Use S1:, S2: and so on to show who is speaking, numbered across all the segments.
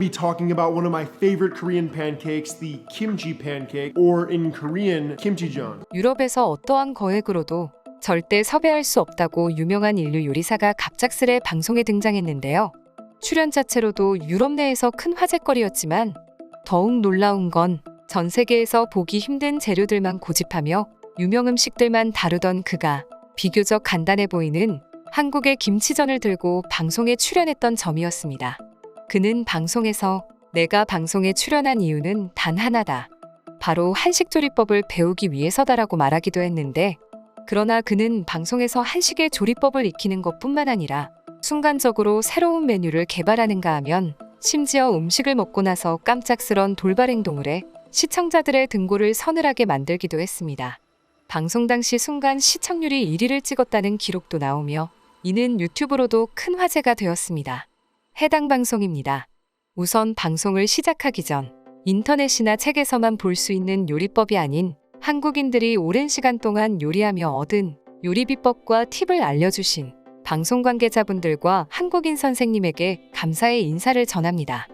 S1: Be talking about one of my favorite Korean pancakes, the kimchi pancake, or in Korean, kimchijeon.
S2: 유럽에서 어떠한 거액으로도 절대 섭외할 수 없다고 유명한 인류 요리사가 갑작스레 방송에 등장했는데요. 출연 자체로도 유럽 내에서 큰 화제거리였지만 더욱 놀라운 건 전 세계에서 보기 힘든 재료들만 고집하며 유명 음식들만 다루던 그가 비교적 간단해 보이는 한국의 김치전을 들고 방송에 출연했던 점이었습니다. 그는 방송에서 내가 방송에 출연한 이유는 단 하나다. 바로 한식조리법을 배우기 위해서다라고 말하기도 했는데, 그러나 그는 방송에서 한식의 조리법을 익히는 것뿐만 아니라 순간적으로 새로운 메뉴를 개발하는가 하면 심지어 음식을 먹고 나서 깜짝스런 돌발 행동을 해 시청자들의 등골을 서늘하게 만들기도 했습니다. 방송 당시 순간 시청률이 1위를 찍었다는 기록도 나오며 이는 유튜브로도 큰 화제가 되었습니다. 해당 방송입니다. 우선 방송을 시작하기 전 인터넷이나 책에서만 볼 수 있는 요리법이 아닌 한국인들이 오랜 시간 동안 요리하며 얻은 요리 비법과 팁을 알려주신 방송 관계자분들과 한국인 선생님에게 감사의 인사를 전합니다.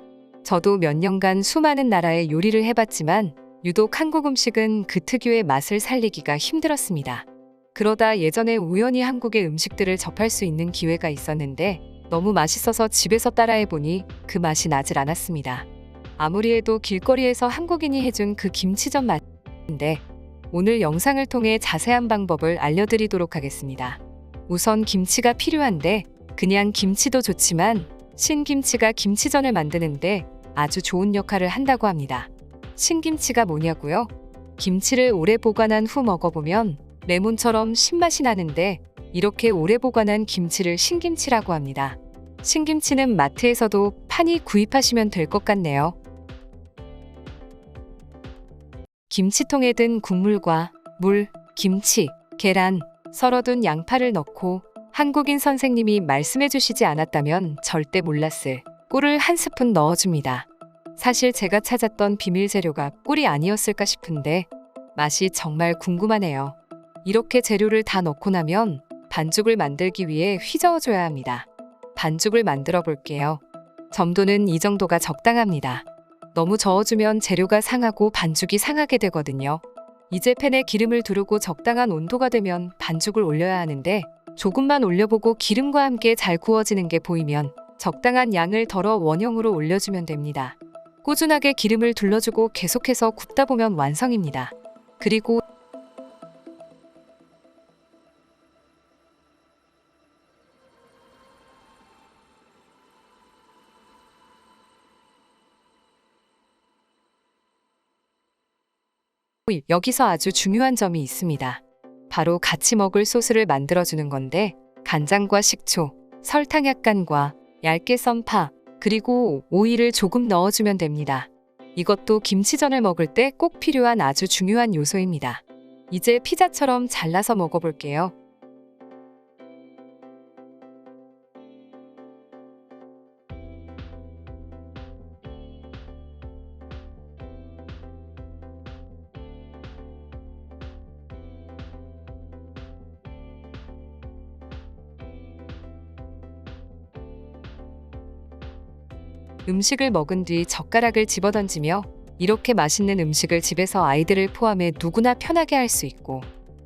S2: 저도 몇 년간 수많은 나라의 요리를 해봤지만 유독 한국 음식은 그 특유의 맛을 살리기가 힘들었습니다. 그러다 예전에 우연히 한국의 음식들을 접할 수 있는 기회가 있었는데 너무 맛있어서 집에서 따라해보니 그 맛이 나질 않았습니다. 아무리 해도 길거리에서 한국인이 해준 그 김치전 맛인데 오늘 영상을 통해 자세한 방법을 알려드리도록 하겠습니다. 우선 김치가 필요한데 그냥 김치도 좋지만 신김치가 김치전을 만드는데 아주 좋은 역할을 한다고 합니다. 신김치가 뭐냐고요? 김치를 오래 보관한 후 먹어보면 레몬처럼 신맛이 나는데 이렇게 오래 보관한 김치를 신김치라고 합니다. 신김치는 마트에서도 판이 구입하시면 될 것 같네요. 김치통에 든 국물과 물, 김치, 계란, 썰어둔 양파를 넣고 한국인 선생님이 말씀해 주시지 않았다면 절대 몰랐을 꿀을 한 스푼 넣어줍니다. 사실 제가 찾았던 비밀 재료가 꿀이 아니었을까 싶은데 맛이 정말 궁금하네요. 이렇게 재료를 다 넣고 나면 반죽을 만들기 위해 휘저어줘야 합니다. 반죽을 만들어 볼게요. 점도는 이 정도가 적당합니다. 너무 저어주면 재료가 상하고 반죽이 상하게 되거든요. 이제 팬에 기름을 두르고 적당한 온도가 되면 반죽을 올려야 하는데 조금만 올려보고 기름과 함께 잘 구워지는 게 보이면 적당한 양을 덜어 원형으로 올려주면 됩니다. 꾸준하게 기름을 둘러주고 계속해서 굽다 보면 완성입니다. 그리고 여기서 아주 중요한 점이 있습니다. 바로 같이 먹을 소스를 만들어주는 건데 간장과 식초, 설탕 약간과 얇게 썬 파, 그리고 오이를 조금 넣어주면 됩니다. 이것도 김치전을 먹을 때 꼭 필요한 아주 중요한 요소입니다. 이제 피자처럼 잘라서 먹어볼게요. 음식을 먹은 뒤 젓가락을 집어던지며 이렇게 맛있는 음식을 집에서 아이들을 포함해 누구나 편하게 할 수 있고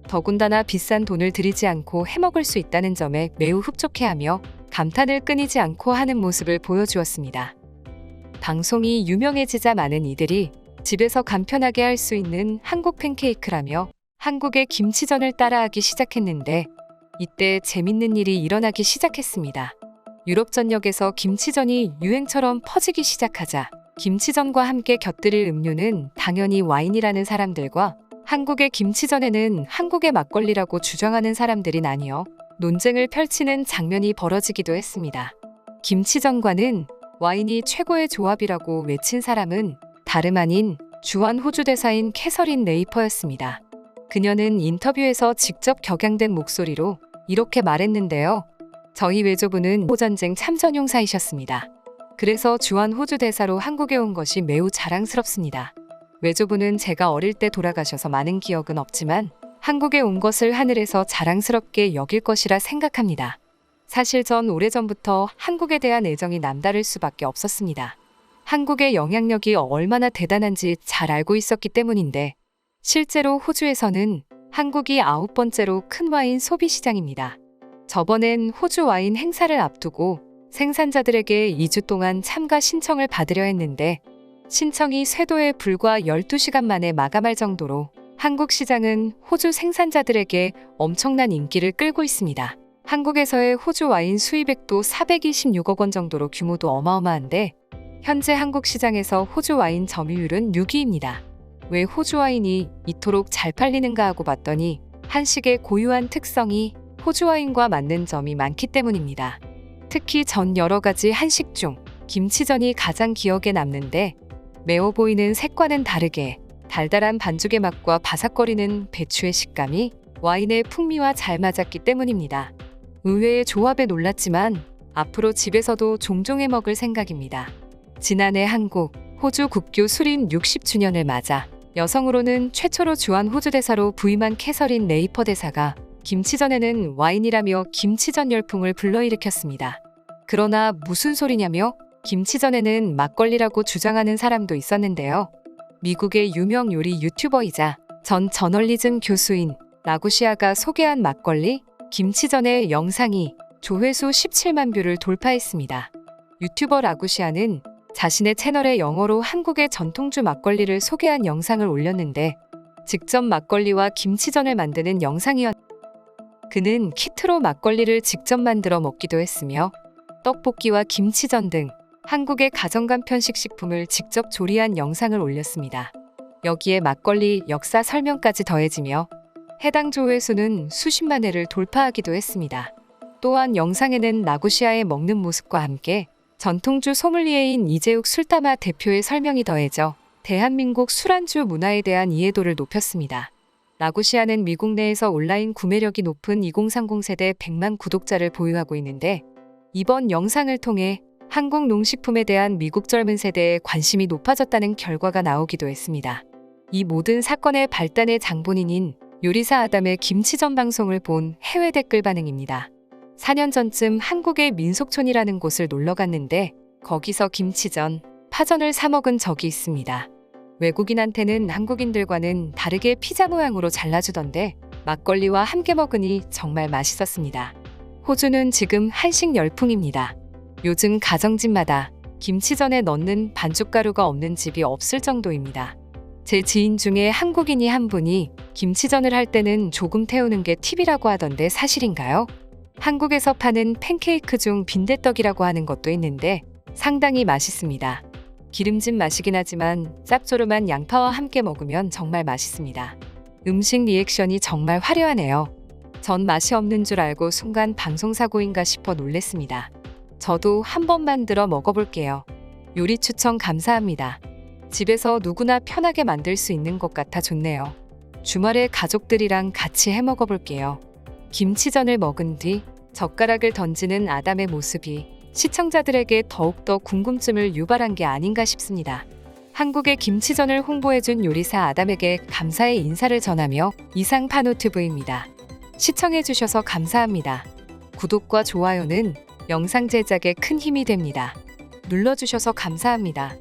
S2: 더군다나 비싼 돈을 들이지 않고 해먹을 수 있다는 점에 매우 흡족해하며 감탄을 끊이지 않고 하는 모습을 보여주었습니다. 방송이 유명해지자 많은 이들이 집에서 간편하게 할 수 있는 한국 팬케이크라며 한국의 김치전을 따라하기 시작했는데 이때 재밌는 일이 일어나기 시작했습니다. 유럽 전역에서 김치전이 유행처럼 퍼지기 시작하자 김치전과 함께 곁들일 음료는 당연히 와인이라는 사람들과 한국의 김치전에는 한국의 막걸리라고 주장하는 사람들이 나뉘어 논쟁을 펼치는 장면이 벌어지기도 했습니다. 김치전과는 와인이 최고의 조합이라고 외친 사람은 다름 아닌 주한 호주 대사인 캐서린 레이퍼였습니다. 그녀는 인터뷰에서 직접 격양된 목소리로 이렇게 말했는데요. 저희 외조부는 호전쟁 참전용사이셨습니다. 그래서 주한 호주 대사로 한국에 온 것이 매우 자랑스럽습니다. 외조부는 제가 어릴 때 돌아가셔서 많은 기억은 없지만 한국에 온 것을 하늘에서 자랑스럽게 여길 것이라 생각합니다. 사실 전 오래전부터 한국에 대한 애정이 남다를 수밖에 없었습니다. 한국의 영향력이 얼마나 대단한지 잘 알고 있었기 때문인데, 실제로 호주에서는 한국이 9번째로 큰 와인 소비 시장입니다. 저번엔 호주 와인 행사를 앞두고 생산자들에게 2주 동안 참가 신청을 받으려 했는데, 신청이 쇄도에 불과 12시간 만에 마감할 정도로 한국 시장은 호주 생산자들에게 엄청난 인기를 끌고 있습니다. 한국에서의 호주 와인 수입액도 426억 원 정도로 규모도 어마어마한데, 현재 한국 시장에서 호주 와인 점유율은 6위입니다. 왜 호주 와인이 이토록 잘 팔리는가 하고 봤더니 한식의 고유한 특성이 호주 와인과 맞는 점이 많기 때문입니다. 특히 전 여러 가지 한식 중 김치전이 가장 기억에 남는데, 매워 보이는 색과는 다르게 달달한 반죽의 맛과 바삭거리는 배추의 식감이 와인의 풍미와 잘 맞았기 때문입니다. 의외의 조합에 놀랐지만 앞으로 집에서도 종종 해 먹을 생각입니다. 지난해 한국, 호주 국교 수립 60주년을 맞아 여성으로는 최초로 주한 호주 대사로 부임한 캐서린 레이퍼 대사가 김치전에는 와인이라며 김치전 열풍을 불러일으켰습니다. 그러나 무슨 소리냐며 김치전에는 막걸리라고 주장하는 사람도 있었는데요. 미국의 유명 요리 유튜버이자 전 저널리즘 교수인 라구시아가 소개한 막걸리, 김치전의 영상이 조회수 17만 뷰를 돌파했습니다. 유튜버 라구시아는 자신의 채널에 영어로 한국의 전통주 막걸리를 소개한 영상을 올렸는데, 직접 막걸리와 김치전을 만드는 영상이었는데, 그는 키트로 막걸리를 직접 만들어 먹기도 했으며 떡볶이와 김치전 등 한국의 가정간편식 식품을 직접 조리한 영상을 올렸습니다. 여기에 막걸리 역사 설명까지 더해지며 해당 조회수는 수십만 회를 돌파하기도 했습니다. 또한 영상에는 라구시아의 먹는 모습과 함께 전통주 소믈리에인 이재욱 술담아 대표의 설명이 더해져 대한민국 술안주 문화에 대한 이해도를 높였습니다. 라구시아는 미국 내에서 온라인 구매력이 높은 2030 세대 100만 구독자를 보유하고 있는데, 이번 영상을 통해 한국 농식품에 대한 미국 젊은 세대의 관심이 높아졌다는 결과가 나오기도 했습니다. 이 모든 사건의 발단의 장본인인 요리사 아담의 김치전 방송을 본 해외 댓글 반응입니다. 4년 전쯤 한국의 민속촌이라는 곳을 놀러 갔는데 거기서 김치전, 파전을 사 먹은 적이 있습니다. 외국인한테는 한국인들과는 다르게 피자 모양으로 잘라주던데 막걸리와 함께 먹으니 정말 맛있었습니다. 호주는 지금 한식 열풍입니다. 요즘 가정집마다 김치전에 넣는 반죽가루가 없는 집이 없을 정도입니다. 제 지인 중에 한국인이 한 분이 김치전을 할 때는 조금 태우는 게 팁이라고 하던데 사실인가요? 한국에서 파는 팬케이크 중 빈대떡이라고 하는 것도 있는데 상당히 맛있습니다. 기름진 맛이긴 하지만 짭조름한 양파와 함께 먹으면 정말 맛있습니다. 음식 리액션이 정말 화려하네요. 전 맛이 없는 줄 알고 순간 방송사고인가 싶어 놀랬습니다. 저도 한번 만들어 먹어볼게요. 요리 추천 감사합니다. 집에서 누구나 편하게 만들 수 있는 것 같아 좋네요. 주말에 가족들이랑 같이 해 먹어볼게요. 김치전을 먹은 뒤 젓가락을 던지는 아담의 모습이 시청자들에게 더욱더 궁금증을 유발한 게 아닌가 싶습니다. 한국의 김치전을 홍보해준 요리사 아담에게 감사의 인사를 전하며 이상 파노TV입니다. 시청해주셔서 감사합니다. 구독과 좋아요는 영상 제작에 큰 힘이 됩니다. 눌러주셔서 감사합니다.